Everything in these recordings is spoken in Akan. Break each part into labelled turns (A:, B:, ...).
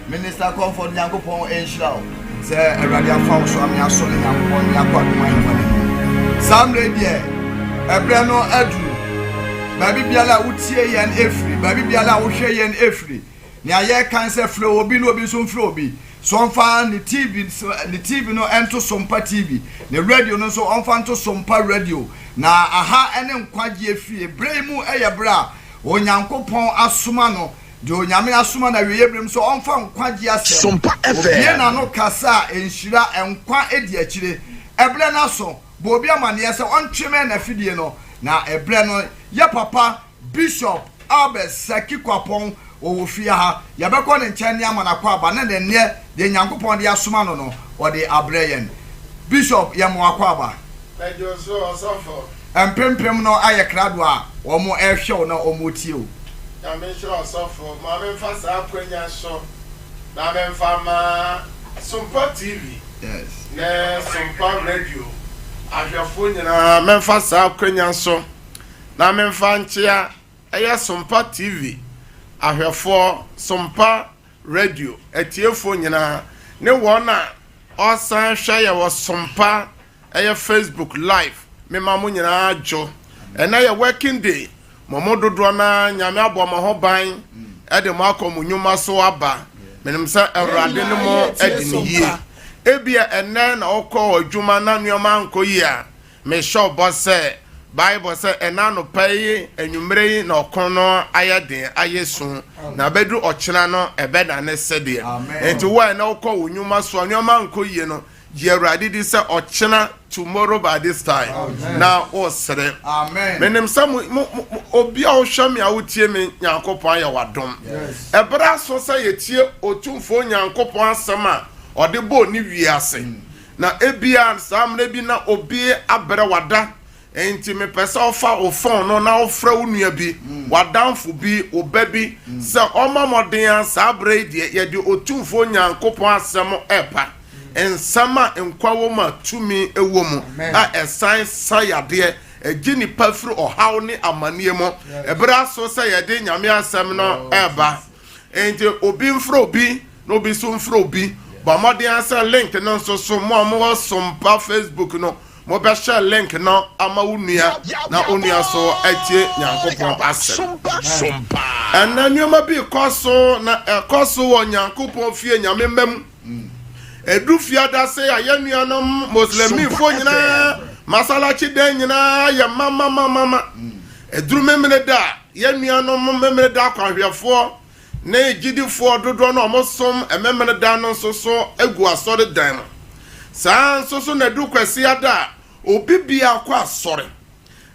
A: Minister Comfort Yankopon Enshlau, say a radio found so I'm your son and one Yakwa. Some lady, a brano Adru, Baby Biala would say and Efri, Baby Biala would say and Efri. Nya cancer flow, below be some flow. Some fan the TV no enter some pa TV, the radio no so on fan to some pa radio. Na aha ene kwaje fie bremu eyebra onyankopon asuma do nyame asuma na wiyebrem so onfa nkwaje asem sompa efe na no kasa enhira enkwa edi akire ebre na so bo obi amane se ontweme na fidie no na ebre no ye papa Bishop Albert Sekikwapon owofia ha yabekọ ne nkyane amana kwa aba na ne de nyankopon de asuma no o de abreyen Bishop yemo akwa aba
B: Ejo so osofo
A: empempem no aye krado a omo ehwe na omo tie o
B: na me sure osofo ma me fa sa akwanya so na me fa ma Sumpa TV
A: yes
B: na Sumpa Radio ahwefo nyina me fa sa akwanya so na me fa nchia eye Sumpa TV ahwefo Sumpa Radio etiefo nyina ne wona osan hwe ye wo Sumpa eye Facebook live me mamu nyina ajo ena ye working day momododo na nyame aboma ho ban e de makom nyuma so aba menim sa awrade ne mo ediniye ebia ene na okọ adwuma na nuoma nkoyi a me show boss Bible say ena no pay enwumre na okono ayeden ayesu na bedu ochena no ebeda ne sede enti wa na okọ nyuma so nuoma nkoyi no Yeradi di say ochena tomorrow by this time. Amen. Now osere.
A: Amen.
B: Menim sam obi a ohwa me a wotie me Nyankopon ya wadom.
A: Yes.
B: Ebra so say yetie otumfo Nyankopon asem a ode bo ni wiase. Na ebia sam na bi na obi abere wada enti me pese ofa ofon no na ofra unua bi wadamfo bi obabi say omamoden sa abre die ye de otumfo Nyankopon asem epa ensama enkwawoma tumi ewomu a esan sayade egini pafru ohaw ni amaniemo ebra so sayade nyame asem no eba enti obi mfro obi no obi so mfro obi ba modern answer link no so mo Sumpa Facebook no mo be share link no ama unua na onua so atie Nyankopon asem Sumpa enanyoma bi koso na ekoso wo Nyankopon fie nyame mem edu fiada se ayenuanom muslimi fo nyina masalachi den nyina ya mama eduru memene da yenuanom memene da kwahwefo na ejidifo dodo na omosom ememene da no so egu asore dan so na edu kwasi ada obibia kwa asore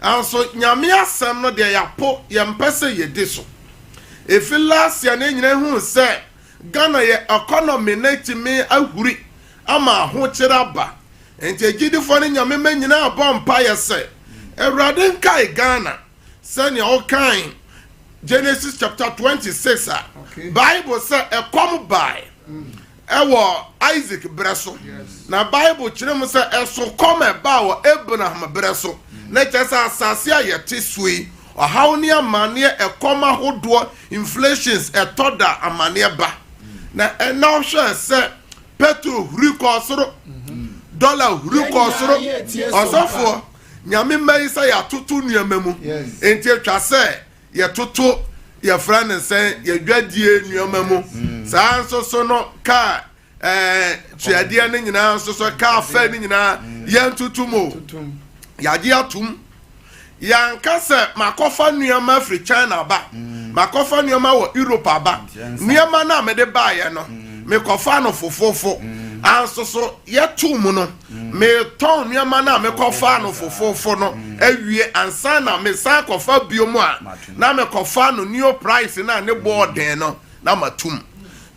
B: anso nyame asem no de yapo yempese yediso efilas ya na nyina hu se Ghana ye economy netimi ahuri ama ho kiraba enti ejidifo ne nyame manyina abompa yese Ewrade nkai Ghana sani okan Genesis chapter 26 Bible say come by ewo Isaac breso na Bible kirem say eso come ba wo Abraham breso na chesa asase ayete sui ohaw ne amane ekoma hodo inflations etoda amane ba na ena hwe se petrol hurikosoro dollar hurikosoro osofo nyame mai se ya tutu nuamemu enti atwa se ye tutu ye frane se ye dwadie nuamemu saa so no ka tuadie ne nyina so ka fa ne nyina ye tutumo yaje atum yanka se makofa nneɛma afiri China ba makofa nneɛma wɔ Europe aba nneɛma na me de baayɛ no me kofa no fofofo anso so yetu mu no me ton nneɛma na me kofa no fofofo no awie ansa na me san kofa biomu a na me kofa no new price na ne board no na matum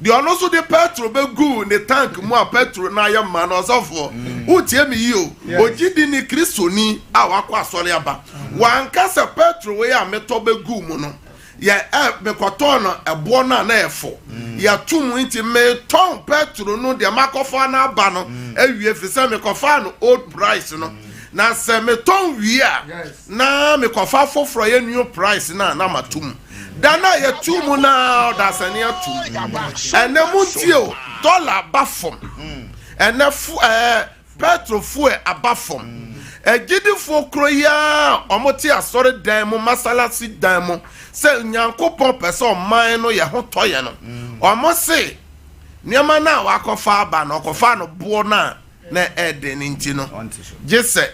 B: the ono so de petrol be gu ne tank mu a petrol na ya ma no osofo utie mi yi o ogidi ni kristoni a wakọ asọrọ aba wanka se petrol we a meto be gu mu no ya me koto no ebo na na efo ya tum nti me ton petrol no de makofa na aba no awie fi se me kofa no old price no na se me ton wi a na me kofa foforo ye new price na matum dana ye tumu na dasani ya tumu ene mutio dollar bafom ene petrol fuel abafom egidifo kroya omoti asore dan mu masalasi dan mu se nyankopon pese o man no ye ho toye no omo se niama na wakofa aba no kofa no bo na ede ni nti no jese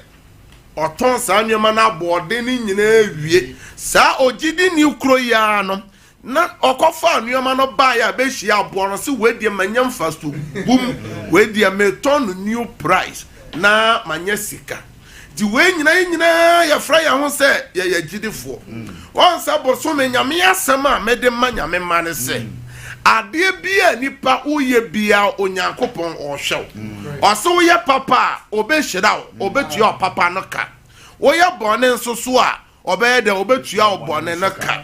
B: oton sa niama na boode ni nyina awie sa ogidi ni ukro ya no na okofa niama no ba ya be hia abo no se we die manyam fasto bum we die meton new price na manya sika di we nyina ya fra ya ho se ya gidifo won sa boso me nyame asem a mede manyame mane se ade bia nipa uye bia onyankopon ohwew oso ye papa obehira obetua papa no ka woye bone nsoso a obeye de obetua obone no ka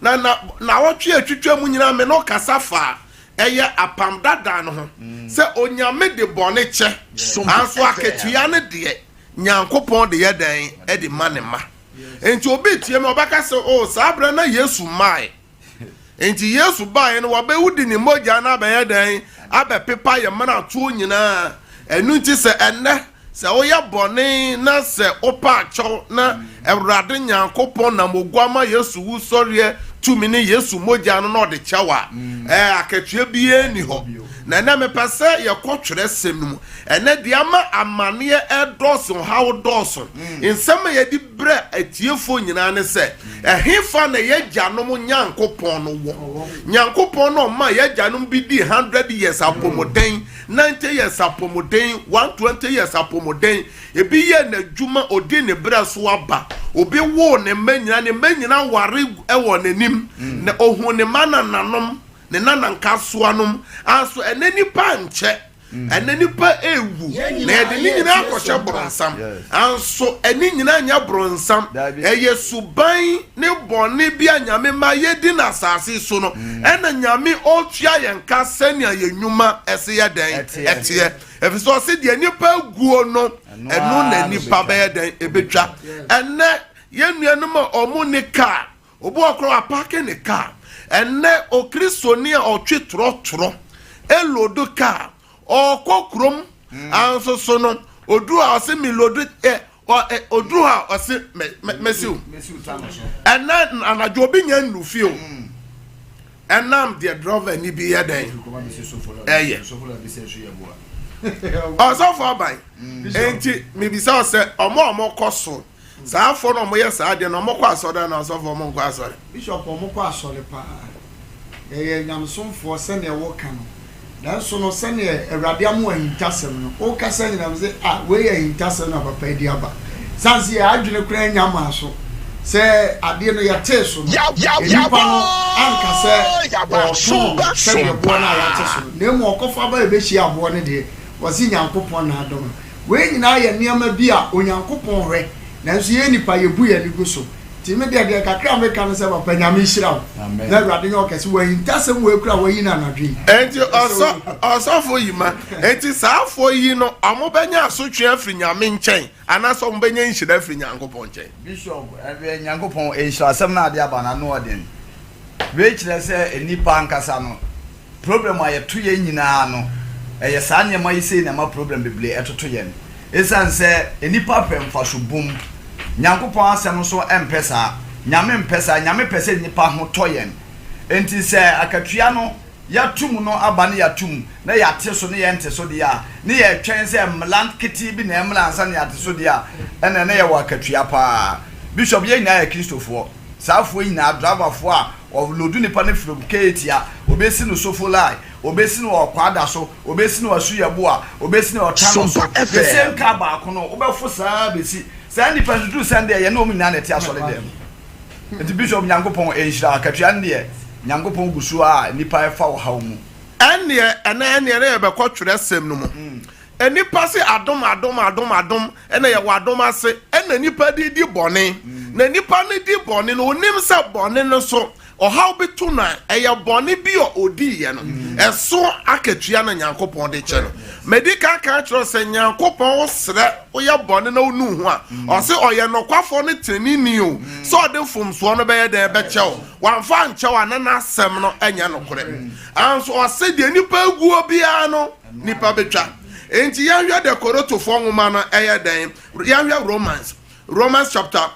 B: na wotwe atwitwa mu nyina me no kasafa eye apam dada no ho se onyame de bone che anso aketua ne de nyankopon de ye dan e de manema enti obetie me obaka se o sabra na Yesu mai enti Yesu bae no wabewudi ni moja na abeya dan abe pepa ye mana to nyina enu nti se enne se oya bone na se opa acho na Ewurade Nyankopon na mogwama Yesu wu sorie tumi ni Yesu moja no na ode chawa akatue bie ni ho na na me pese ye kotwere sem no ene de ama amane edoso how doso nsem ye di bre atiefo nyina ne se ehefa na ye gyanom Nyankopon no wo Nyankopon no ma ye gyanom bi di 100 years apomoden 90 years apomoden 120 years apomoden ebi ye na dwuma odi ne bre so aba obi wo ne manyina ware ewo nanim na ohun ne mana nanom ne nananka soanom aso enani pa nche enani pa ewu na ede ni nyina akɔhye bronsam anso eni nyina nya bronsam eye suban ne bone bia nyame ma yedi na asase so no ena nyame otua yenka sania yenwuma ese ye den etie efiso se de nipa guo no enu na nipa ba ye den ebetwa enne yenuanum omu ne ka obo okro apake ne ka enne o kristoni a otwe trotro elodo ka okokrom anso so no odu a ose milodo odu a ose mesiu enna anajo bi nya nufi o ennam de driver ni bi yeden also for by enti me bi say omo koso saa fo no mo ye saa de no mo kwa asore na so fo mo kwa asore
C: bishop mo kwa asore pa nyamsomfo se ne wo ka no dan so no se ne Ewurade amu ahintasem no o ka se nyina se we ye ahintasem na papa edi aba sansi adwene kura nyama so se ade no ya te so no nipa no anka se o se ne bo na ya te so ne mo okofa ba ebechi abo ne de wasi Nyankopon na adom we nyina ye niam bi a onyankopon hwe nanso ye nipa ye bu ye ni guso ti me de kakra me kan se papa nyame hira na Ewurade nyo kese we intasem we kura we yi na nadwe
B: enti oso fo yi ma enti saa fo yi no amobenya asotwe afri nyame nchen anaso mbenya nhira afri Nyankopon nchen
A: bishop Nyankopon ehira asem na ade aba na no odin we kire se enipa nkasa no problem aye to ye nyina no eye saa nyema yi sei na ma problem beble etoto ye no esan se enipa pemfa so bum Nyankopon asem so empesa nyame mpesa nyame pese nipa ho toyen enti se akatua no yatum no aba ne yatum na yate so ne yente so dia ne ye twen se mlant kiti bi na emlansa ne yate so dia ene ne ye wa akatua pa bishop ye nyina Christopher saafo nyina driver fo a lodu nipa ne from Ketia obesi no sofo lie obesi no kwada so obesi no asuyabo a obesi no otano so the same car ba ko no obefo saa besi saa nipa do Sunday ye no mu nyina na ti asole dem enti bishop Nyankopon enhira akatua ne Nyankopon gusu a nipa efa wo hawo mu
B: ene re be ko twere sem no mu enipa se adom ene ye wadom ase ene nipa di bone na nipa ne di bone no onim se bone no so how betu na eye bone bi odi ye no eso akatua na Nyankopon de che no medical ka tro se Nyankopon sre oye bone na onu hu a o se oye nokwafo ne tenini o so de fomso no be ye de be chew wanfa nchew anana asem no enya no kore anso o se de nipa aguo bia no nipa betwa enti yahwe de korotofo nwoma no eye den yahwe Romans chapter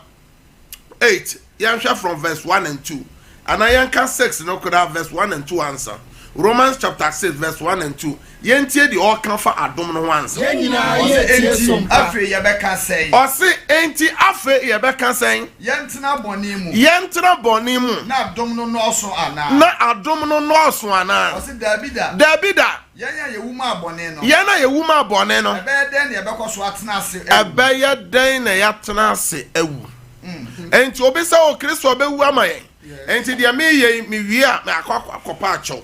B: 8 yahwe from verse 1 and 2 and ayanka 6 no could have verse 1 and 2 answer Romans chapter 6 verse 1 and 2 yentie the all can for adom no answer
A: enti afi ye beka say
B: o se enti afi ye beka say
A: yentena boni mu na adom no no so ana o se Davida yenya ye wuma abone no ebe den ye beko so atena ase
B: ebe ye den na ya tena ase ewu enti obisa o Kristo obewu amaye enti dia me ye me wi a me akopa acho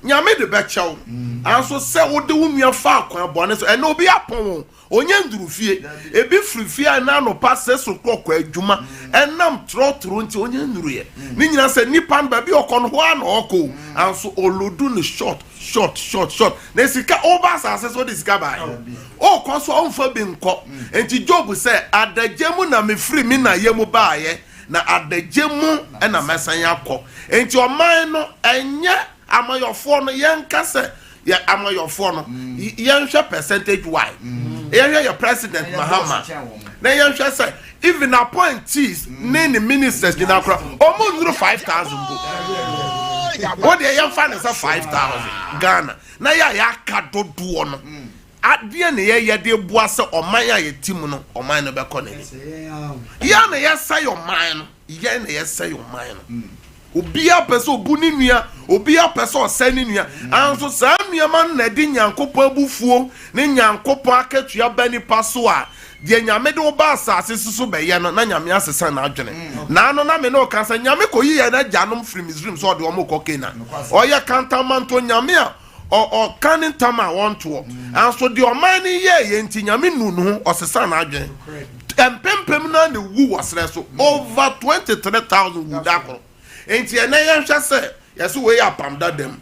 B: nyame de be chew anso se wo de wo nua fa akwa bone so ene obi apon onye nduru fie ebi firi fie na no passe so kokwa adwuma enam trotro nti onye nduru ye ni nyina se nipa ba bi okon ho ana oko anso olodu ne short na sika over success so this guy o ko so onfa bi nko enti Job se adagemu na me firi mi na yemu baaye na adagemu na mesan akọ enti oman no enye amayofo no yenka se ya amayofo no yenhwe percentage why yenhwe your president Mahama na yenhwe se even appointees name ministers gina kra omo 5,000 bo what dey yenfa na 5,000 Ghana na ya ka dodo no adie ne ye de bua se oman ya yetim no oman no be kọ na ya na ye say oman no ye na ye say oman no obia pese obuni nua obia pese osani nua anso saa nua na di Nyankopon abufuo ne Nyankopon akatua bani paso a de nyame de oba asase susu be ye no na nyame asesa na adwene na no na me no kan sa nyame koyi ye na janom from Israel so de omo kokena oye kantamanto nyame a o kanin tama wonto anso de oman ni ye nti nyame nunu osesa na adwene empempem na ne wu wasre so over 23,000 wu dakoro enti ene yenhwe se yeso we apam dadam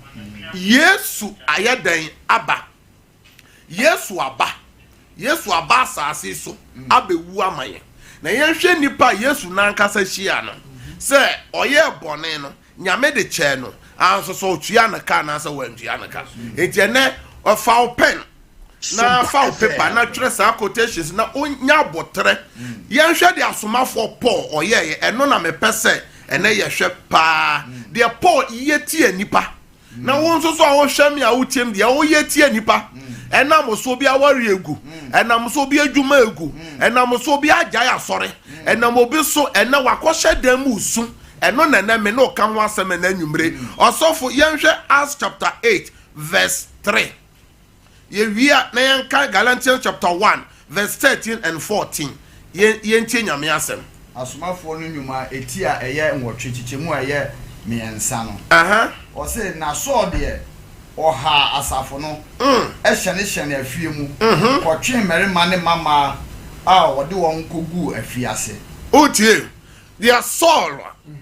B: Yesu ayadan aba Yesu aba asase so abewu amaye na yenhwe nipa Yesu nankasa hia no se oye bone no nyame de che no anso so tua na ka na sa wantua na ka enti ene ofa pen na fa paper na twere sa quotations na onya botre yenhwe de asomafo Paul oye eno na mepese ene yehwe pa de Paul yeti anipa na wonso so awo hwam ya wutiem de awo yeti anipa enam so bi awari egu enam so bi adwuma egu enam so bi agya ya sore enam obi so ene wakohye dan mu usu eno na me no ka ho asem na anwumre osofo yenhwe Acts chapter 8 verse 3 ye wia na yenka Galatians chapter 1 verse 13 and 14 yentie nyame asem
A: asomafo no nyuma eti a eye nwotwe chichemu a eye miensa no o se na so de oha asafo no ehye afie mu kotwe merima ne mama a wode won kogu afiase
B: otie dia Saul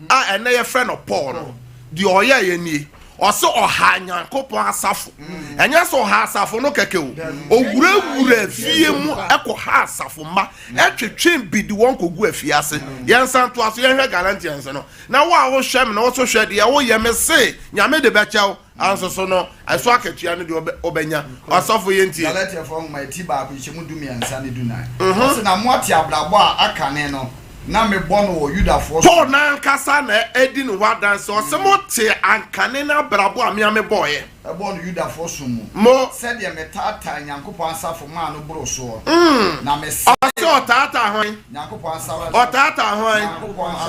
B: a ene ye friend of Paul no di oya ye ni o se oha Nyankopon asafo enya so oha asafo no keke o ogura afie mu eko ha asafo ma etwetwe bidi won kogu afiase yensan to aso yenhwe Galatians no na wo hwem na wo so hwe de wo ye me se nyame de bechaw anso so no aso akatua no de obenya asafo yentie
A: Galatians for my ti ba ko chemu dumi ansa ne dunai o se na moati abrabo a akane no na me bono wo Yuda for
B: Paul na nkasa na edi no wadanse o se mo te ankane na brabo a me boye
A: e bono Yuda for sumu
B: mo
A: said ye metata Nyankopon asafo ma no bro so na me
B: so tata hwan
A: nyankopɔn asafo
B: otata hwan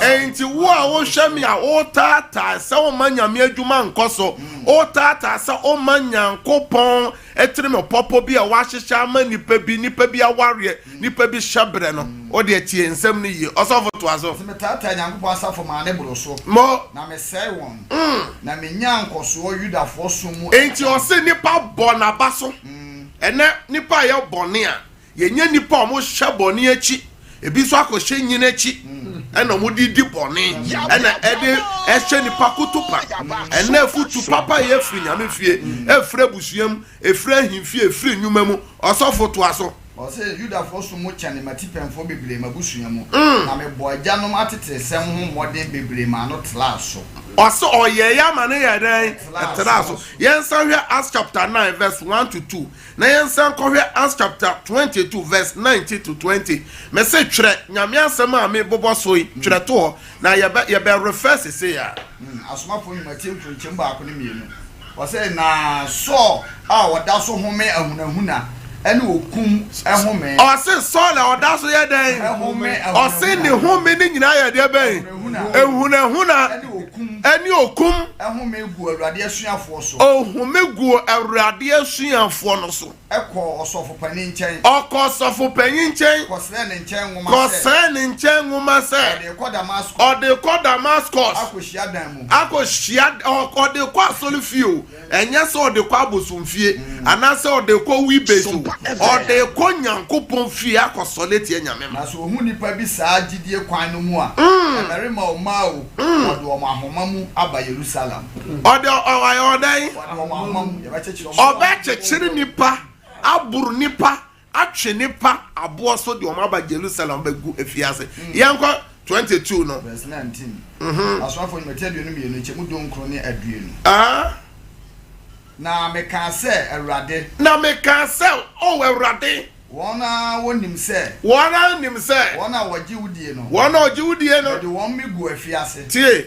B: enti wo a wo hwemi a o tata se o manyame adwuma nkoso o tata se o manyankopɔn etire me popo bi a wa hyehye ama nipa bi aware nipa bi hyebre no o de tie nsem ni yi osofo to aso
A: me tata nyankopɔn asafo ma ne bro so
B: mo
A: na me sey won na me nyankoso Yudafo so mu
B: enti o se nipa bona baso ene nipa ye bone a yenye nipa o mo hye bone achi ebi so akɔhye nyina achi ɛna mo didi bone ɛna ɛde ɛhye nipa kutupa ɛna futu papa ye firi nyame fie efre busuam efre himfie efre nnwuma mu ɔsɔfo to aso
A: ɔse Yudafo so mu kyane matipemfo bebre mabusua mu na me bo agyanom atete sem ho modern bebre ma no tlaso
B: ɔse ɔyɛ ya ma ne yɛ dɛn tlaso yɛnsa hwɛ Acts chapter 9 verse 1 to 2 na yɛnsa kɔhwɛ Acts chapter 22 verse 19 to 20 me se twere nyame asɛm a me bobɔ so yi twere to hɔ na yɛbɛ refer se ya
A: asomafo nyumati nkurunkyem ba akɔ ne mienu ɔse na so a wɔda so home ahunahuna ene okum ehome
B: ɔse Saul a ɔda so yɛ dɛn ɔse ne home ne nyina yɛ de bɛn ehunahuna ene okum
A: ehome gu Awurade asuafo so
B: ohome gu Awurade asuafo no so
A: ɛkɔ ɔsɔfo panin nkyɛn
B: ɔkɔ sɔfo panyin nkyɛn
A: kɔsrɛ ne nkyɛn
B: nwoma sɛ ɔde kɔ Damascus
A: akɔhyia dan mu
B: ɔde kɔ asɔlefio ɛnyɛ sɛ ɔde kɔ abosomfie anaasɛ ɔde kɔ wibeso ɔde kɔ Nyankopɔn fie akɔsɔle tie nyame
A: na so ohu nipa bi saa gidie kwan no mu a ɛmɛrima o ma o ɔde ɔmo ahoma mu aba Jerusalem
B: ɔde ɔdan ɔbɛkyekyere nipa aburu nipa atwe nipa aboɔ so de ɔmo aba Jerusalem bɛgu efiase yɛnkɔ 22 no
A: verse 19 asofo nyumete aduonu mienu kyemu donkro ne aduonu na meka sɛ Awurade o Awurade wona wonim sɛ wɔna wɔgye wudie no de wɔn migu afiase
B: tie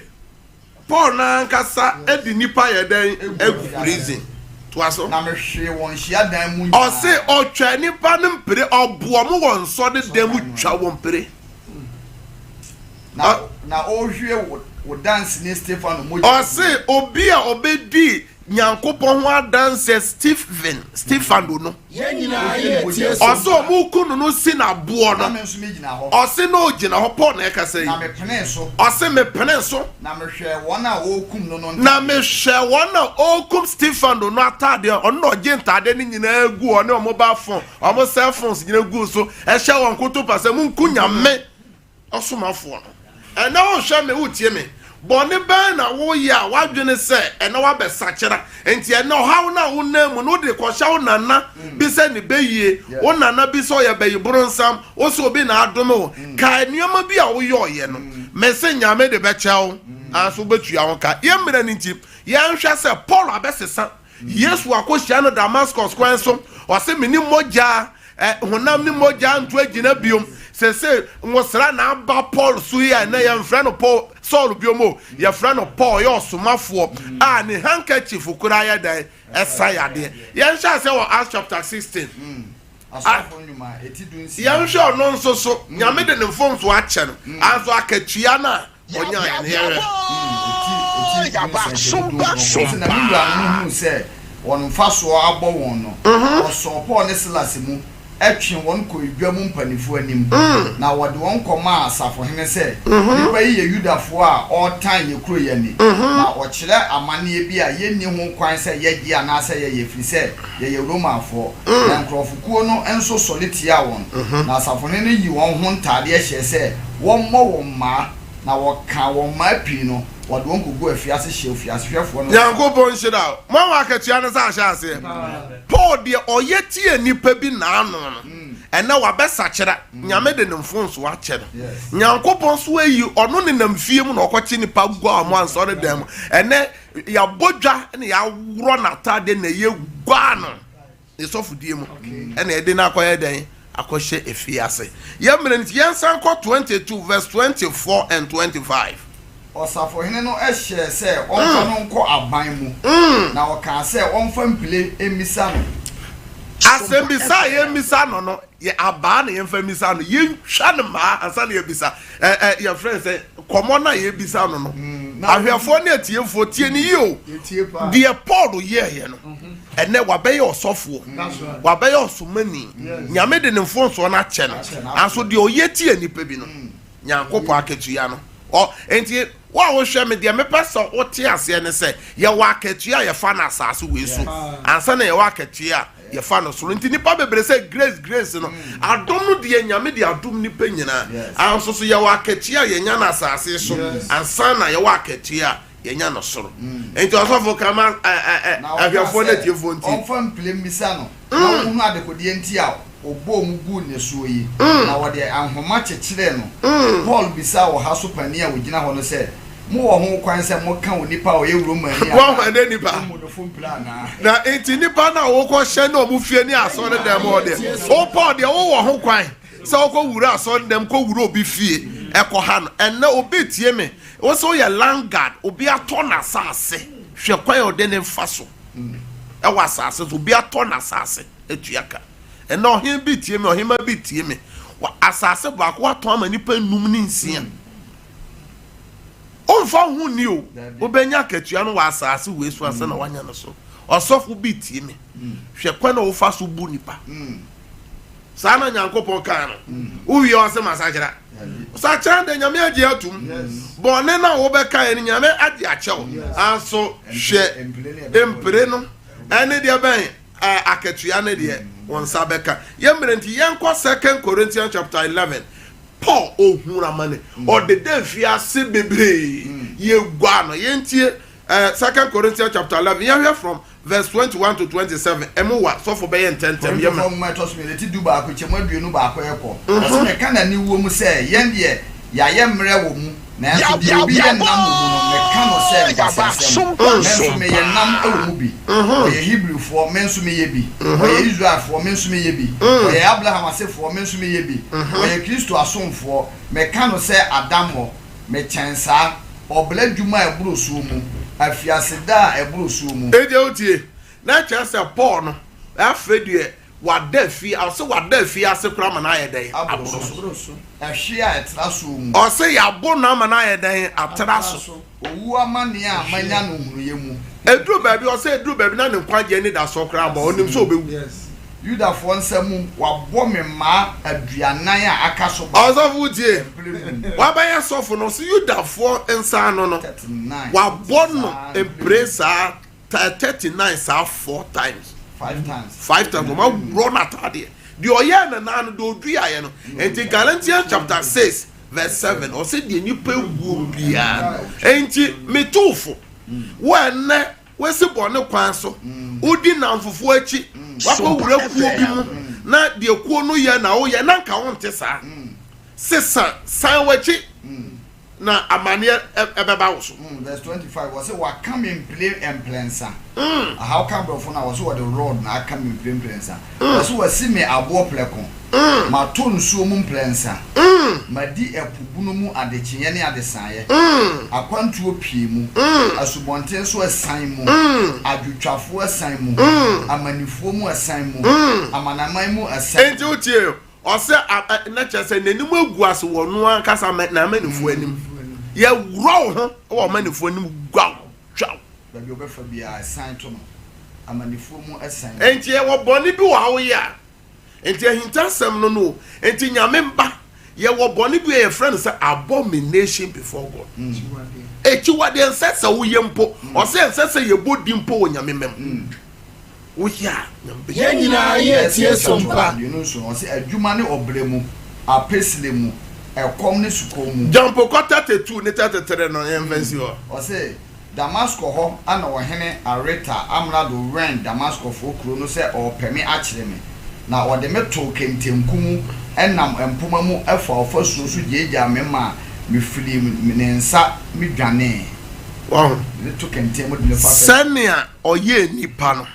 B: Paul na nkasa edi nipa yɛ den egu prison to aso
A: na mehwe wɔn hyia dan mu
B: ɔse ɔtwa nipa ne mpere ɔboɔ mo wɔn sɔ de dan mu twa wɔn mpere
A: na ohwie wo dance ne Stefano mo
B: ɔse obi a obedi Nyankopɔn ho adanse Stefano no ɔse ɔmo kunu no si na boɔ no ɔse na ogyina hɔ Paul na ɛka sɛ yi ɔse mepene so
A: na mehwɛ wɔn a
B: okum Stefano no atadeɛ ɔno na ɔgye ntadeɛ no nyinaa gu ɔne ɔmo ba phone ɔmo cell phones nyinaa gu so ɛhyɛ wɔn kotopa sɛ munku nyame ɔsomafoɔ no ɛna ɔhwɛ me wotie me bɔne bɛn na woyɛ a wadwene sɛ ɛna wabɛsakyera enti ɛna ɔhaw na wonam mu no wode kɔhyɛ wo nana bi sɛ ne bɛyie wo nana bi sɛ ɔyɛ bɛyiboro nsam wo sɛ obi na adome wo ka nneɛma bi a woyɛ ɔyɛ no mɛsɛ nyame de bɛkyɛ wo anso wobɛtua wo ka yɛmmerɛ no nti yɛnhwɛ sɛ Paul abɛsesa Yesu akɔhyia no Damascus kwan so ɔsɛ mene mmɔgyaa honam ne mmɔgyaa nto agyina biom sese ngosra na aba Paul so ya na ya mfra no Paul Saul biomo ya fra no Paul ya osomafo a ne handkerchief kura ya dan esa yade ya nhya se wo Acts chapter 16
A: asafo nyuma etidunsi
B: ya nhya no nso so nyame de ne mfom so ache no anso akatua na onya ya ne yere
A: ya ba somba na nura no se won fa so abɔ won no ɔsɔ Paul ne Silas mu etwe won ko edwa mu mpanifo anim na wode won kɔma asafo hene sɛ nipa yi yɛ Yudafo a ɔtan ye kuro yɛ ni na ɔkyerɛ amane bi a yenni ho kwan sɛ yɛgye anasɛ yɛ firi sɛ yɛ Romafo na nkrɔfokuo no enso solitia won na asafo hene yi won ho ntade hyɛ sɛ won mmɔ won ma na wɔka won ma pii no wode won kogu afiase hye afiase hwɛfo no
B: Yankopɔn hyira mo akatua no sa ahye ase Paul de ɔyɛ tie nipa bi na ano no ɛna wabɛsakyera nyame de ne mfonso akyɛ no Yankopɔn so ayi ɔno ne namfie mu na ɔkɔkye nipa gua mo ansɔre dɛm ɛnɛ yabodwa ne yaworo natade na ye gua no esofudie mu ɛna ɛde na akɔyɛ dɛn akɔhyɛ efiase yɛmmerɛ nti yɛnsan kɔ 22 verse 24 and 25
A: Osafo hene no ehye sɛ ɔnfa no nkɔ aban mu na ɔka sɛ ɔnfa mpile emisa no
B: asembisa ye misa no ye aba na ye mfa misa no ye hwa ne ma ansa na ye bisa your friend say komo na ye bisa no no ahwefo na atiefo tie ni yo de Paul ye no ene wabeye osofo wabeye osomani nyame de ne mfonso na che no anso de oye tie nipa bi no nyankopo aketua no enti wa wo hwe me de me pesa wo tie ase ne se ye wa aketua ye fa na asase we so ansa na ye wa aketua ye fa no so nti nipa bebre se grace no adom no de nyame de adom nipa nyina anso so ye wa aketua ye nya na asase so ansa na ye wa aketua ye nya no soro enti osofo kama ahwefo na tiefo nti
A: on fam plem misa no na unu adekode nti a obo mu gu ne so yi na wode anhoma chechire no Paul bisa wo ha so pani a wogina ho no se mo wo ho kwan se mo ka wo nipa o ye Romani a
B: wo hande nipa
A: mo do fom plan
B: na enti nipa na wo ko hye na omu fie ni aso ne dem o de o Paul de wo wo ho kwan se wo ko wura aso ne dem ko wura obi fie eko ha no enne obi tie me wo so ye landguard obi ato na sase hwe kwan o de ne mfaso e wa sase obi ato na sase etuaka enne ohin bi tie me ohima bi tie me wa asase ba ko ato ama nipa num ni nsia onfa hu ni o obenya katua no wa asase we so ase na wanya no so osofo bi tie me hwe kwan na wo fa so bu nipa sana nyankopon kan no uwi o se masakira sakira de nyame agi atum bone na wo be kan ni nyame agi achew anso hwe empre no ene de ben akatua ne de won sabeka yemrenti yenko 2 Corinthians chapter 11 Paul ohura mane o de defi ase bebre ye gwa no yentie 2 Corinthians chapter 11 you hear from verse 21 to 27 emuwa so for be intentem
A: ye ma ma to so me ti du ba ko chema duenu ba ko ekọ so me kana ni wo mu se yen de ya ye mre wo mu na so bi obi ye nam wo mu no me ka no se basem me ye nam wo mu bi o ye Hebrew fo me nso me ye bi o ye Israel fo me nso me ye bi o ye Abraham asefo me nso me ye bi o ye Kristo asomfo me ka no se Adam me chensa obla dwuma eburo so mu afiaseda eburo so mu
B: eje otie na chance Paul no afedie wadafi also wadafi ase kura na ayeden aburo so
A: ahia etra so mu
B: o se ya bo na ma na ayeden atra so
A: owu amane a manya no huru ye mu
B: edru baabi o se edru baabi na ne kwaje ni da so kura ba onim so obewu
A: Yuda fo nsam wabɔ me ma aduanan a aka so ba
B: ozofu tie wabaya sofo no se Yuda fo nsa no wabɔ no empresa 39 sa 4 times 5 times ma run atade the oye na na do dua ye no enti Galatians chapter 6 verse 7 o se de nipa wu bia enti metufo when we se bone kwan so odi na mfofo achi wako wura kuo bi mu na de kuo no ye na wo ye na nka wonte sa sesa san wachi na amane ebeba wo so
A: verse 25 was say wa come in play and plansa how come bro for na was what the road na come in play plansa was was me abo pleko ma to nsuo mu plansa ma di epubuno mu adekyenye ne adesaye akwantuo pie mu asubonten so asan mu adwutwafo asan mu amanifuo mu asan mu amanaman mu asan
B: enti otie o se na chese nenimu egu ase wonu an kasa na amanifuo anim ye wuro ho wo amanifuo anim gwa twa
A: baby obefa bia asan to no amanifuo mu asan
B: enti ye wo boni bi wa wo ya enti ahintasem no enti nyame mba ye wo boni bi ye friend say abomination before God echiwade ensesa wo yempo o se ensesa ye bodi mpo wo nyame mem wo ya nyambe
C: ye nyina ye tie sompa
A: you know so o se adwuma ne obremu apesle mu ekom ne sukomu
B: jampo kota 32 ne 33 no yenfansi
A: o se Damascus ho ana wo hene Areta amrado ren Damascus fo kuro no se o pemi akire me na wo de meto kentemkum enam empoma mu afa ofaso so jeja me ma me fili me nsa me dwane
B: wow
A: de to kentem de fa
B: sania oye nipa no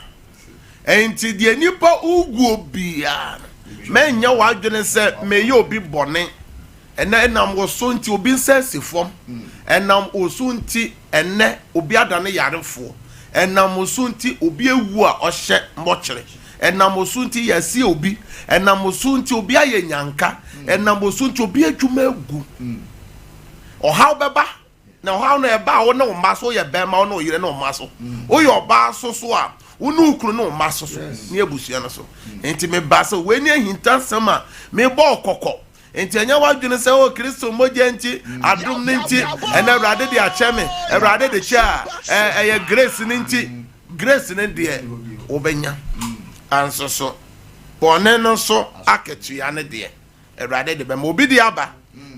B: enti de nipa ugu bia menya wadwene se meye obi bone enam wo so nti obi nsase fom enam oso nti enne obi adane yarefo enam oso nti obi ewu a ohye mbokere ɛnam osu nti yɛsi obi ɛnam osu nti obi ayɛ nyanka ɛnam osu nti obi adwuma egu ɔhaw bɛba na ɔhaw no ɛba a wo ne wo mma so yɛ bɛrima wo ne wo yere ne wo mma so woyɛ ɔbaa so a wo ne wo kunu ne wo mma so ne abusua no so nti meba sɛ w'ani ahintasɛm a mebɔ ɔkɔkɔ nti ɛnyɛ wadwene sɛ o kristo mogya nti adom ne nti ɛna awurade de akyɛ me awurade de kyɛ a ɛyɛ grace ne nti grace ne deɛ wobɛnya anso so bɔne no so akatua ne deɛ awurade de bɛma obi de aba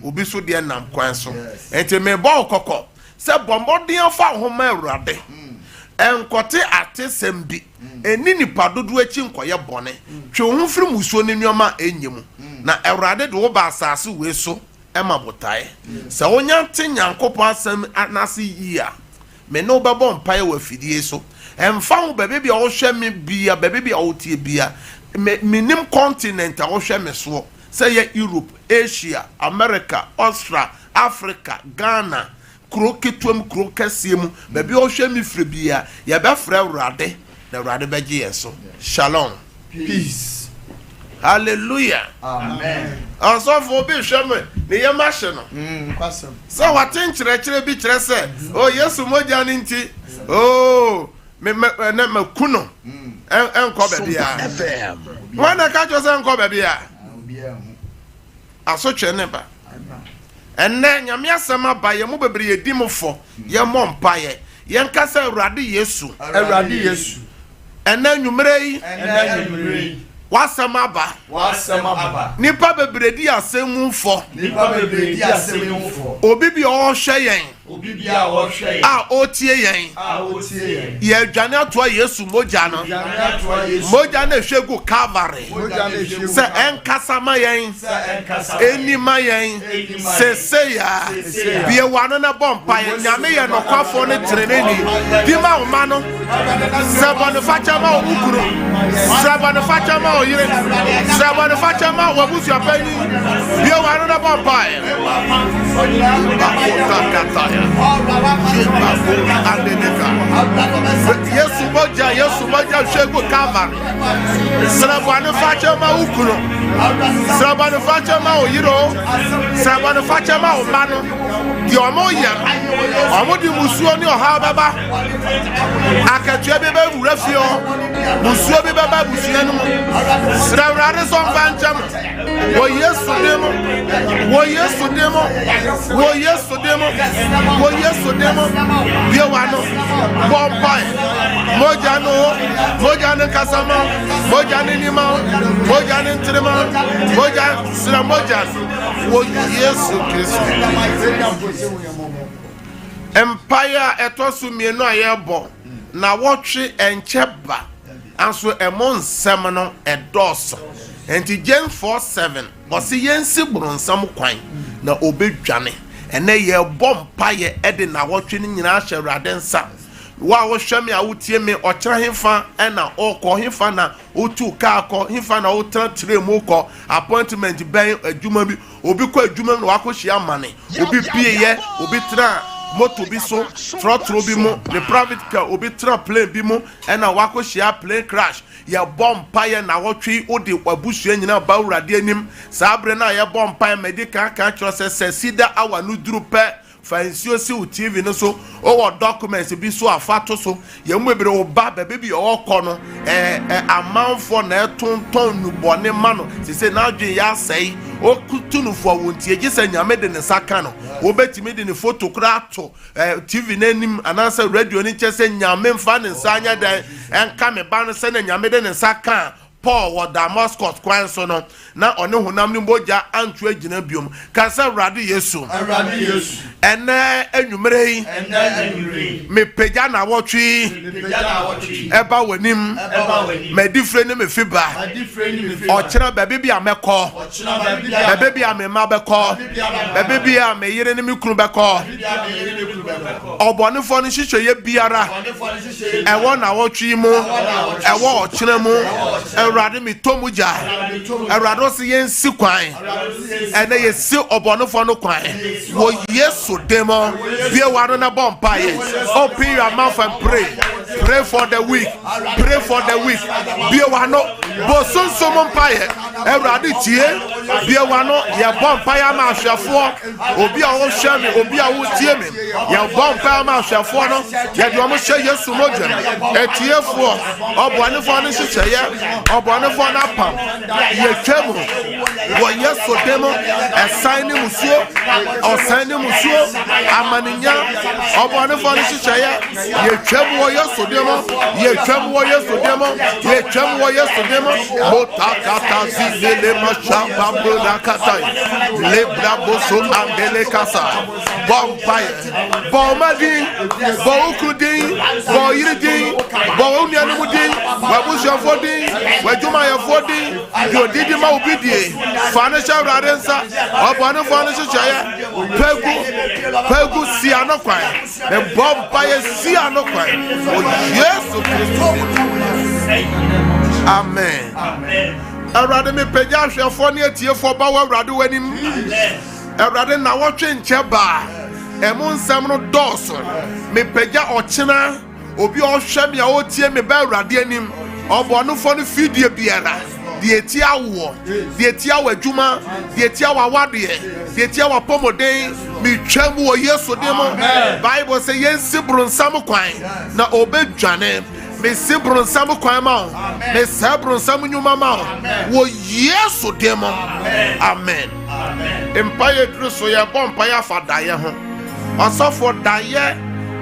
B: obi so deɛ nam kwan so nti mebɔ ɔkɔkɔ sɛ bɔmmɔden fa ho ma awurade ɛnkɔte atesɛm bi ɛni nipa dodo akyi nkɔyɛ bɔne twe ho firi musuo ne nneɔma ɛnyɛ mu na awurade de wo ba asase wei so ɛma botae sɛ wonya te nyankopɔn asɛm anase yi a me ne wobɛbɔ mpaeɛ wɔ afidie so ɛmfa ho baabi bi a wohwɛ me bia baabi bi a wotie bia menim continent a wohwɛ me soɔ sɛ yɛ Europe, Asia, America, Australia, Africa, Ghana kuro ketuam kuro kɛseɛ mu baabi a wohwɛ me firi bia yɛbɛfrɛ awurade na awurade bɛgye yɛ so. Shalom,
C: peace.
B: Hallelujah.
C: Amen.
B: Asofo bi hwɛ me ne yɛ ma hye no
C: Kwasam.
B: sɛ wate nkyerɛkyerɛ bi kyerɛ sɛ o Yesu mogya ne nti o me ku no ɛnkɔ baabi a wana ka kyerɛ sɛ nkɔ baabi a asotwe ne ba ɛnɛ nyame asɛm aba yɛ mo bebree yɛdi mo fɔ yɛmmɔ mpaeɛ yɛnka sɛ awurade Yesu ɛnɛ nnwummerɛ yi wasɛm aba nipa bebree di asɛm mu fɔ obi bi ɔhwɛ yɛn a otie yɛn yɛ dwane atoa Yesu mogya no mogya na ehwɛ gu Calvary sɛ ɛnkasa ma yɛn eni ma yɛn sese ya bie wano na bɔ mpaeɛ nyame yɛ nɔkwafo ne teneneni di ma wo ma no sɛ bɔnefakyɛ ma wo wukuro sɛ bɔnefakyɛ ma wo yere sɛ bɔnefakyɛ ma wo abusuapani bie wano na bɔ mpaeɛ Yesu moja shegu Calvary srabane fache ma ukuro srabane fache ma oyiro srabane fache ma omano di omo ya omo di musuo ni oha baba akatua be ba wura fie o musuo be baba busuo no srabane so mfanchem wo Yesu demo bia wano bompai moja no kasama moja ni nima moja ni ntrema moja sira moja wo Yesu Kristo empire etosu mienu ayebo na wotwe encheba anso emo nsem no edoso enti James 4:7 bosi yensi bronsam kwan na obedwane ene ye bompa ye ede na wotwe ni nyina hye awurade nsa wa wo hwe me a wotie me okyera hemfa ena okọ hemfa na otu ka akọ hemfa na otra trem ukọ appointment ben adwuma bi obi kọ adwuma na wakohia amane obi pie ye obi tra moto bi so trotro bi mo the private car obi tra plane bi mo ena wakohia plane crash ya bompa ye na wotwe odi wabusua nyina ba awurade anim saabre na ye bompa medical ka kyerɛ sɛ sida awa no duru pɛ fancy si o TV no so o documents bi so afato so ye mu ebere o ba bebe bi o kɔ no amanfo na etonton nubone ma no se na adwen ya asɛe o kutunufo wontie gise nyame de ne saka no wo betimi de ne photo kra to TV nanim anansa radio ni kyese nyame mfa ne nsanya dan enka me ba no se na nyame de ne saka Paul wa Damascus kwan so no na one honam ni moja antu agina biom ka se awurade Yesu ene anwumere yi me pagya na wotwe eba wanim me difre ni me fiba o kyera bebe bia mekọ bebe bia me ma bekọ bebe bia me yire ni me kunu bekọ obonefo ni hihwe ye biara ewo na wotwe mu ewo o kyera mu awurade mi tomuja awurade se yensi kwan ene yesi obonefo no kwan wo Yesu demo bie wano na bompa ye open your mouth and pray Pray for the weak. Pray for the weak. Be one no. Bosun someone pie. Everybody tie. Be one no. Ya bomb pie ma shafo. Obi a wo share me. Obi a wo tie me. Ya bomb pie ma shafo no. Ya do mo share Yesu moja. Etie fo. Oboane fo no hyehyeye. Oboane fo na pam. Ye twemu. Wo Yesu demo. Esan ni musuo. Osan ni musuo. Amaninya. Oboane fo no hyehyeye. Ye twemu wo Yesu demo. Ye twemu wo Yesu demo. Ye twemu wo Yesu demo. Motakata zile mashamba mbona katai. Lebra boso ambele kasa. Bompaye. Bomadi. Boukudin. Boyiridin. Bounianumudin. Wabushavodin. Wajumayavodin. Yodidi maubidi. Financial radensa. Obanu financial chaya. Pegu sianokwa. And Bompaye sianokwa. Oh Yesu Christo. Amen. Awurade me pagya hwefo ne atiefo ba wa awurade wanim. Awurade na wo twenche ba. Emu nsam no dɔɔso. Me pagya ɔkyena obi ɔhwɛ me a otie me ba awurade anim. Ɔbɔnofo no fidie biara. Die ti awo, die ti awadwuma, die ti awawade, die ti awapomoden, mi twam wo Yesu demo. Bible say yensi bronsam kwan na obedwane. Me sibron samu kwa ma me sabron samu nyuma ma wo Yesu demo. Amen. Empire druso ya bompa ya fadaye ho osofo daye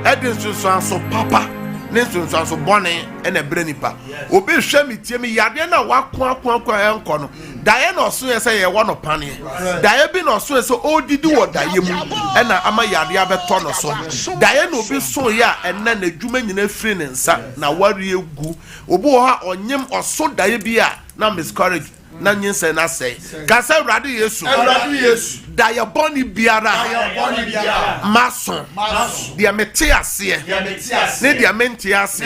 B: edinsusu so papa ne nsusu so bone ene brenipa obi hwe mitie mi yade na wakon enko no daye na oso ye se ye wo no pane daye bi na oso ye se odidi wo daye mu ena ama yade abeto no so daye na obi so ye a ena na dwuma nyina firi ne nsa na wari egu obi wo ha onyem oso daye bi a na miscourage na nyinse na say kasa awurade Yesu daye boni biara maso dia mete ase ne dia mente ase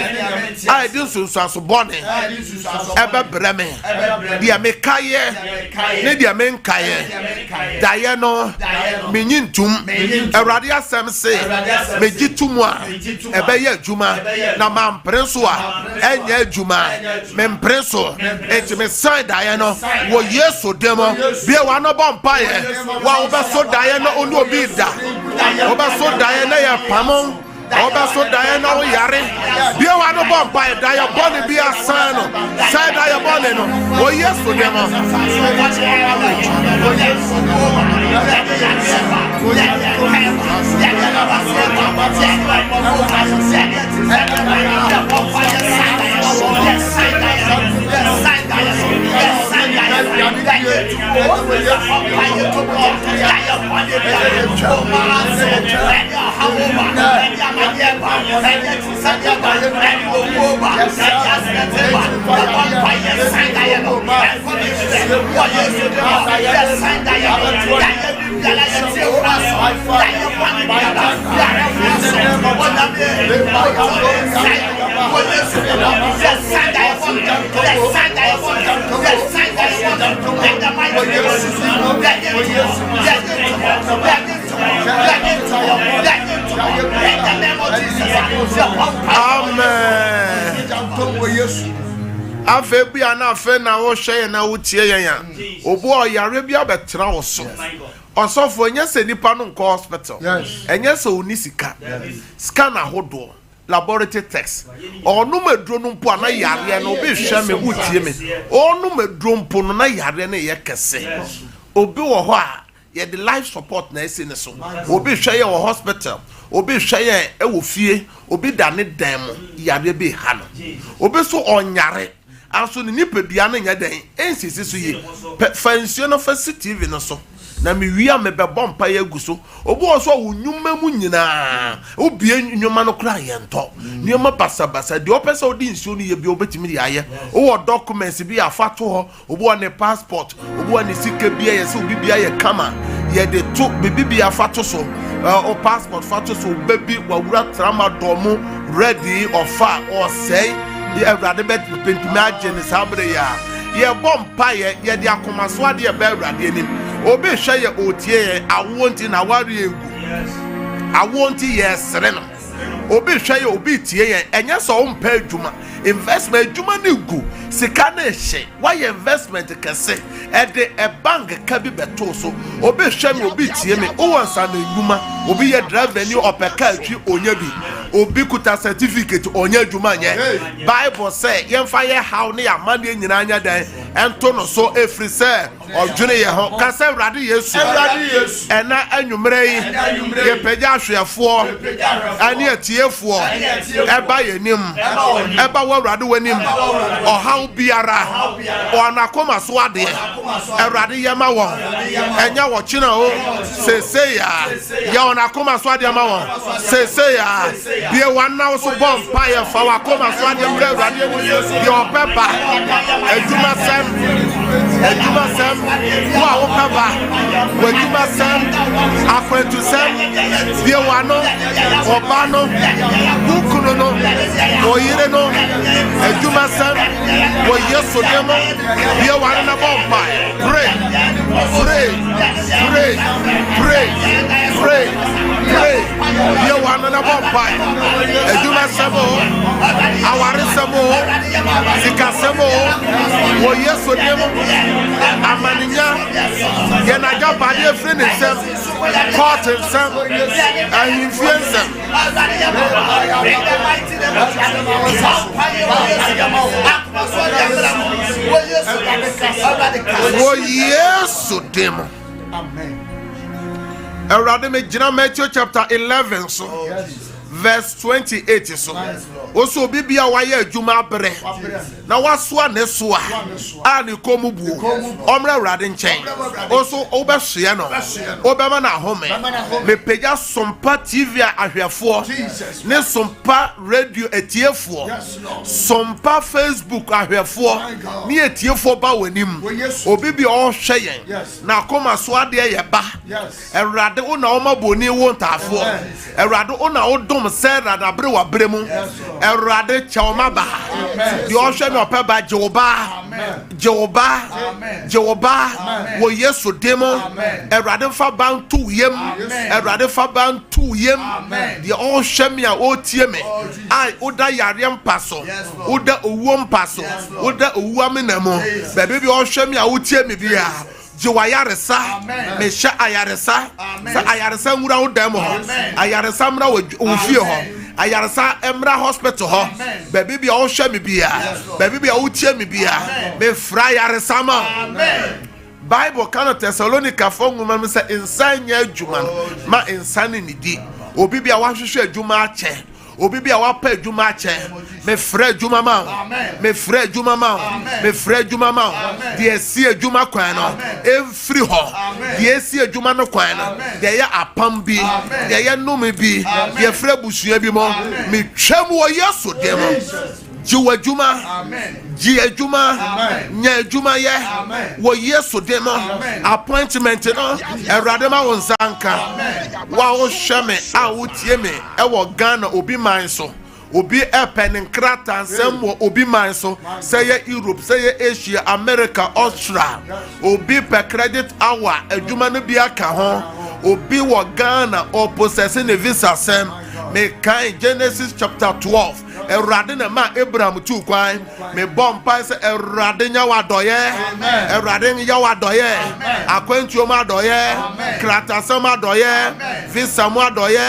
B: ai din sunsu aso boni ebe breme dia mekaye ne dia menkaye daye no menyintum awurade asem se megitum a ebe ye adwuma na mamprenso a enya adwuma memprenso enti me sai daye no wo Yesu demo bia wa no bompa ye wa obeso daye no onu obi da obeso daye na ye pamon obeso daye na wo yare bia wa no bompa ye daye boni bia san no sai daye boni no wo Yesu demo Afe bia na afe na wo hwe na wo tie yan obo oyare bia betra wo so osofo nya se nipa no nko hospital enya se oni sika scan ahodo laboratory tests onu medro no mpo na yare na obi hwe me utie me onu medro mpo no na yare na ye kese obi wo ho a ye the life support na ese ne so obi hwe ye wo hospital obi hwe ye e wo fie obi da ne dan mo yare be ha no obi so onyare aso ni nipadua na nya den ensisi so ye fansuo no fa TV no so na me wi a me be bompa ye guso obi wo so wunwuma mu nyina obi enwuma no kra ye nto nioma basabasa de opesa odi nsuo no ye bi obetimi ya ye wo documents bi afato ho obi wo ne passport obi wo ne sika bi ye se obi bia ye kama ye de to bibi bi afato so o passport fato so baby wawura tramadol ready or far or say ye awurade bet pentimi agene sabre ya ye bompa ye de akomaso ade ye ba awurade anim obi hwe ye otie ye awonti na ware egu awonti ye sere no obi hwɛ yɛ obi tie yɛn ɛnyɛ sɛ ɔmpɛ adwuma investment adwuma ne gu sika ne hye wayɛ investment kɛse ɛde bank ka bi bɛto so obi hwɛ me obi tie me wowɔ nsa na adwuma obi yɛ driver ni ɔpɛ kaa twi onya bi obi kuta certificate onya adwuma nyɛ bible sɛ yɛmfa yɛ haw ne yɛamanneɛ nyinaa nya dan ɛnto no so ɛfiri sɛ ɔdwene yɛ ho ka sɛ Awurade Yesu ɛna anwummerɛ yi yɛpɛgya ahwɛfoɔ ɛne atiefoɔ ɛba yɛnim ɛba wɔ Awurade w'anim ɔhaw biara ɔnakoma so adeɛ Awurade yɛma wɔn ɛnyɛ wɔkyena o seesei a yɛ ɔnakoma so adeɛ ma wɔn seesei a bie wanna so bɔ mpa yɛ fa wakoma so adeɛ mmerɛ Awurade deɛ ɔpɛ ba adwumasɛm wo a wopɛ ba w'adwumasɛm akwantusɛm bie wano ɔba no wo kunu no ɔyere no adwumasɛm wɔ Yesu dem bie wano na bɔ mpa pray bie wano na bɔ mpa adwumasɛm o awaresɛm o sikasɛm o wɔ Yesu dem amaninya yɛnagya bade afiri ne nsɛm kɔɔte nsɛm ahemfie nsɛm wɔ Yesu dem. Awurade me gyina Matthew chapter 11 so verse 28 so also bibia wayɛ adwuma brɛ na wasoa ne soa a ne komu buo ɔmra Awurade nkyɛn also wobɛhwɛ no wobɛma na home me pagya sompa TV ahwɛfoɔ ne sompa radio atiefoɔ sompa Facebook ahwɛfoɔ ne atiefoɔ ba w'anim obi bi ɔhwɛ yɛn na koma so adeɛ yɛ ba Awurade wo na ɔma boni wo ntaafoɔ Awurade wo na wodom sɛ radabre wa bremu Awurade kyɛwma ba di ɔhwɛ me ɔpɛ ba Jehoba wo Yesu demo Awurade fa ban tu yem Awurade fa ban tu yem di ɔhwɛ me a ɔtie me ai oda yare mpa so oda owuo mpa so oda owuo amenamo bebe bi ɔhwɛ me a ɔtie me bia Jiwayaresa, Mesha Ayaresa, Ayaresa Mura Udemo, Ayaresa Mura Ufio, Ayaresa Emra Hospital, Baby be all shemi bia, Baby be all chemi bia, be fry Aresama. Bible cannot Thessalonica for woman say insane Juman, ma insane nidi, Obi be a washu Juma che. Obi bi a wapɛ adwuma kyɛ me frɛ adwuma ma me frɛ adwuma ma me frɛ adwuma ma deɛ si adwuma kwan no ɛmfiri hɔ deɛ si adwuma no kwan no deɛ yɛ apam bi deɛ yɛ nnome bi deɛ frɛ busua bi mo me twam wɔ Yesu deɛ mo Jiwa juma, Jia juma, Nya juma ye, wo Yesu demo, appointment no, Eradema wonzanka, wa o shame, a utie me, ewo Ghana obi manso. Obi pen krata nsem wo obi man so say Europe say Asia America Australia obi per credit hour adwuma no bi aka ho obi wo Ghana or possessing a visa sem me kan Genesis chapter 12 Erade na ma Abraham tu kwan me bompa say Erade nya wadoye Erade nya wadoye akwantuo ma doye krata sem adoye visa mo adoye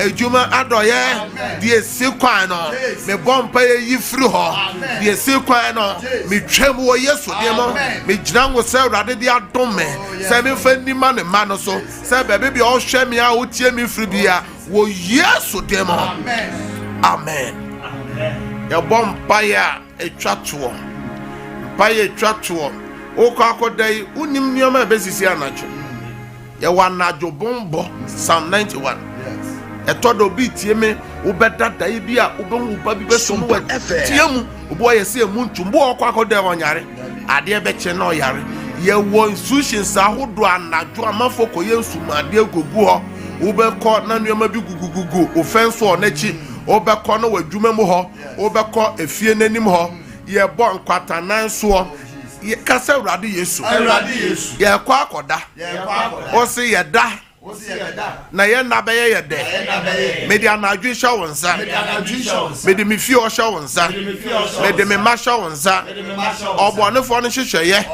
B: adwuma adoye die sikwa no me bompa yi firi ho de sikwan no me twam wo Yesu de mo me gyina wo se Awurade de adom me se me fa nima ne ma no so se bebe bi o hwe me a wo tie me firi bia wo Yesu de mo amen ya bompa ya etwato pa ya etwato o ko akodai unim nioma besisi anacho ya wanajo bombo Psalm 91 etodo bi tie me ubeda dai bi a ubon uba bi besom wa tie mu ubo ye se mu ntumbo okwa akoda onyare ade be che na oyare ye wo institutions ahodo anajo amafoko ye nsuma ade gogu ho ubekọ na nneoma bi gugugugu offense o nachi obekọ na wadwuma mu ho obekọ efie nanim ho ye bo nkwata nanso ye kasa Awurade Yesu ye kwa akoda o se ye da na yɛ nna bɛyɛ yɛ dɛ mede anadwo hyɛ wo nsa mede me fie ɔhyɛ wo nsa mede me mma hyɛ wo nsa ɔbɔnefoɔ no hyehyɛeɛ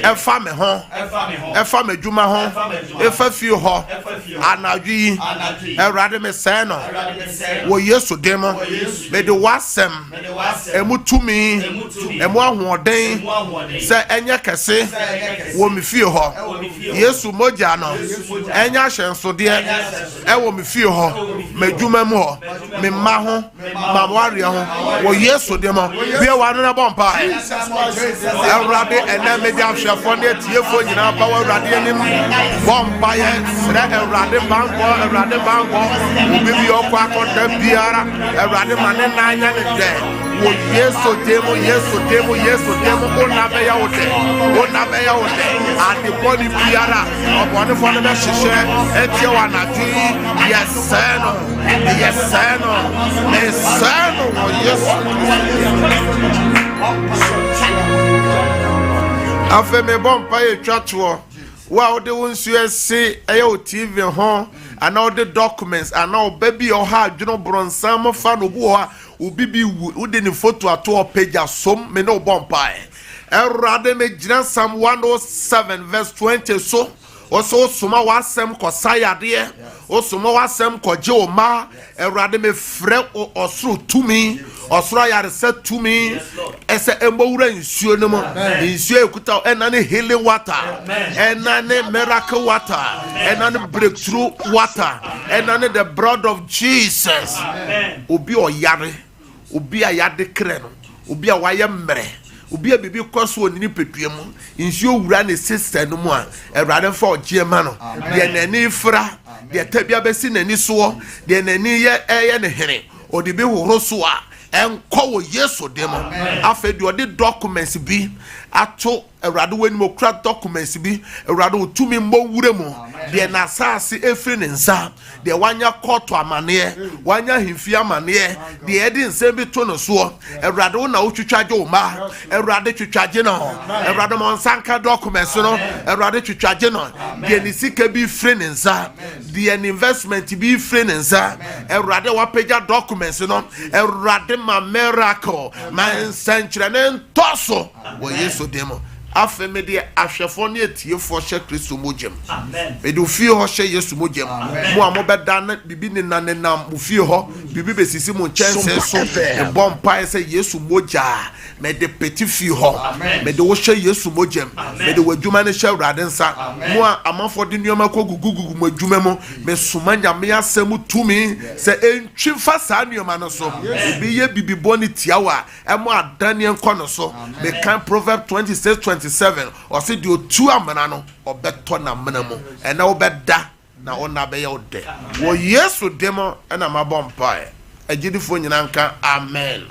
B: ɛfa me ho ɛfa m'adwuma ho ɛfa fie hɔ anadwo yi Awurade mesɛe no wɔ Yesu dim mede w'asɛm ɛmu tumi ɛmu ahoɔden sɛ ɛnyɛ kɛse wɔ me fie hɔ Yesu mogya no ɛnyɛ ahyɛnsodeɛ ɛwɔ me fie hɔ m'adwuma mu hɔ me mma ho mawareɛ ho wɔ Yesu dim bia w'ano na bɔ mpa Awurade ɛnɛ mede ahwɛfoɔ ne atiefoɔ nyinaa ba wɔ Awurade anim bɔ mpaeɛ srɛ Awurade bankɔ obi bi ɔkɔ akɔda biara Awurade ma ne nan anya ne dɛ wɔ Yesu dim onabɛyɛ wo dɛ adebɔne biara ɔbɔnefoɔ no bɛhyehyɛ ɛtie wɔ anadwo yi yɛsɛe no wɔ Yesu afei mebɔ mpaeɛ twa toɔ wo a wode wo nsuo asi ɛyɛ wo TV ho ana wode documents ana ɔba bi ɔha adwene borɔnsam fa no obi wɔ hɔ a obi bi wode ne photo ato ɔpagya som me ne wobɔ mpaeɛ Awurade me gyina Psalm 107 verse 20 so also soma wasɛm kɔsa yadeɛ osoma wasɛm kɔgye wo ma Awurade me frɛ ɔsoro tumi ɔsoro ayaresa tumi ɛsɛ ɛmbɔwura nsuo no mu nsuo ekuta ɛna ne healing water ɛna ne miracle water ɛna ne breakthrough water ɛna ne the blood of Jesus obi ɔyare obi a yade krɛ no obi a wayɛ mmerɛ obi a bibi kɔso oni petua mu nsuo wura ne sister no mu a Awurade fa ɔgye ma no de nani fra de tabia bɛsi nani so de nani yɛ ne hene ɔde bi horo so a ɛnkɔ wɔ Yesu dem afei de ɔde documents bi ato Awurade w'anim okura documents bi Awurade otumi mbɔ wura mu de na asase efiri ne nsa de wanya kɔto amaneɛ wanya himfi amaneɛ de ɛde nsɛm bi to no so Awurade wo na wotwitwagye wo ma Awurade twitwagye no Awurade mo nsanka documents no Awurade twitwagye no de ne sika bi firi ne nsa de an investment bi firi ne nsa Awurade wapagya documents no Awurade ma miracle ma nsankyerɛ ne ntɔso wɔ Yesu dem afe me de ahwefo ne atiefo hye Kristo mogyem me de ofie ho hye Yesu mogyem mo a mo beda na bibi ne nanenam ofie ho bibi besisi mo nkyɛnse so e bompa se Yesu mogya me de peti fie ho me de wo hye Yesu mogyem me de wadwuma ne hye Awurade nsa mo a amafo de nneoma kogugugu mo adwuma mu me soma nyame asɛm tumi se entwi fa saa nneoma no so bi ye bibi boni tiawa e mo adane enko no so me kan Proverbs 26:27 or say the two amana no or better na manamu and now beda na ona be yo de wo Yesu demo and am abompa e gidifo nyina nka amen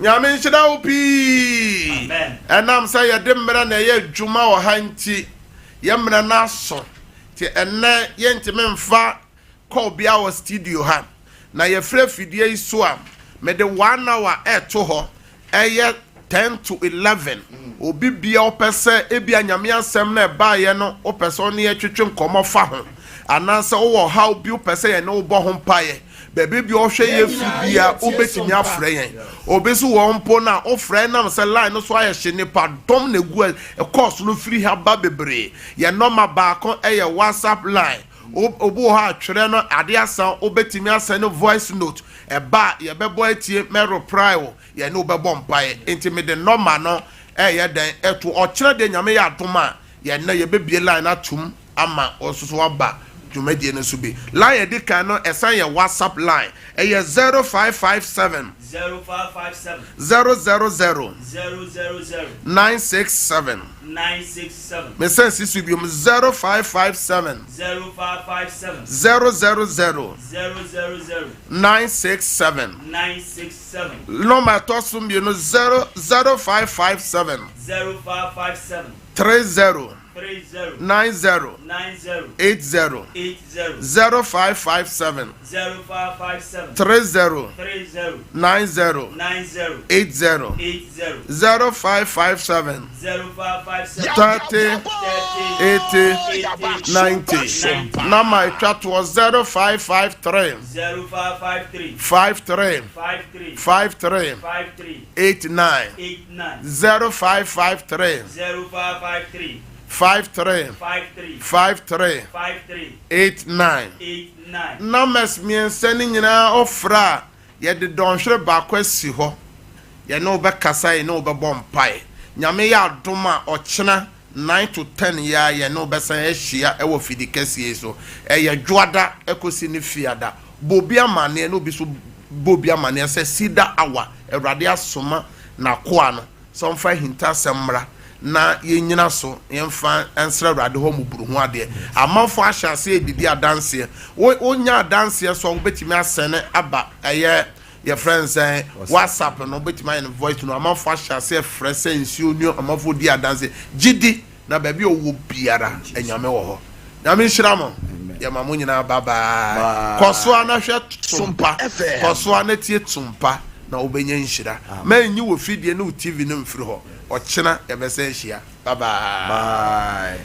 B: nyame nhyira wo pi and am say ye de mmra na ye adwuma wo hanti ye mmra na so ti enne ye ntime mfa call bia wo studio ha na ye frɛ fidie iso am me de 1 hour to ho eye 10 to 11 obi bia opese ebia nyame asem na ba ye no opese oni etwetwe nkomo fa ho ananse wo ha obi opese ye no bo ho paye bebe bi ohwe ye fibia obetimi afre yen obesu wo mpo na ofre na se line no so aye hye nipa dom na gu e course no free ha ba bebre ye normal ba ko eye WhatsApp line obu ha atwere no ade asa obetimi asa no voice note eba ye bebo atie me reply wo ye no bebo mpae enti me de normal no ye den eto o kire de nyame ya adoma ye na ye bebie line atum ama ososo aba dwumadie no so bi line ye de kan no esan ye WhatsApp line ye 0557 000 967 me sense is bi 0557 000 967 number to sum bi no 0557 30 90 80 0557 30 90 80 0557 30 80 90. Number chat was 0553 53 53 89 0553 53 53 89. Numbers me sending you now offer. Yet the donshre bakwesi ho. Ye no be kasa ye no be bompae. Nyame ya doma ochena 9 to 10 ya ye no be san ehia e wo fidi kese so. E ye dwoada ekosi ni fiada. Bobia mane no bi so bobia mane se sida awa Awurade asoma na koa no. So mfa hinta semra na yenyina so yemfa ensra Awurade ho muburu ho ade. Amanfo ahyase edidi adanse. Onya adanse so obetimi asene aba eye your friends say WhatsApp no betimi in voice no amanfo ahyase fresh ensio nu amanfo di adanse gidi na baby owo biara enyame wo ho. Nyame hyiramo ya mamu nyina baba koso anahwe tumpa koso anatie tumpa na obenya nhyira manyi wo fidie no TV no mfiri ho ochena yebese hia bye bye.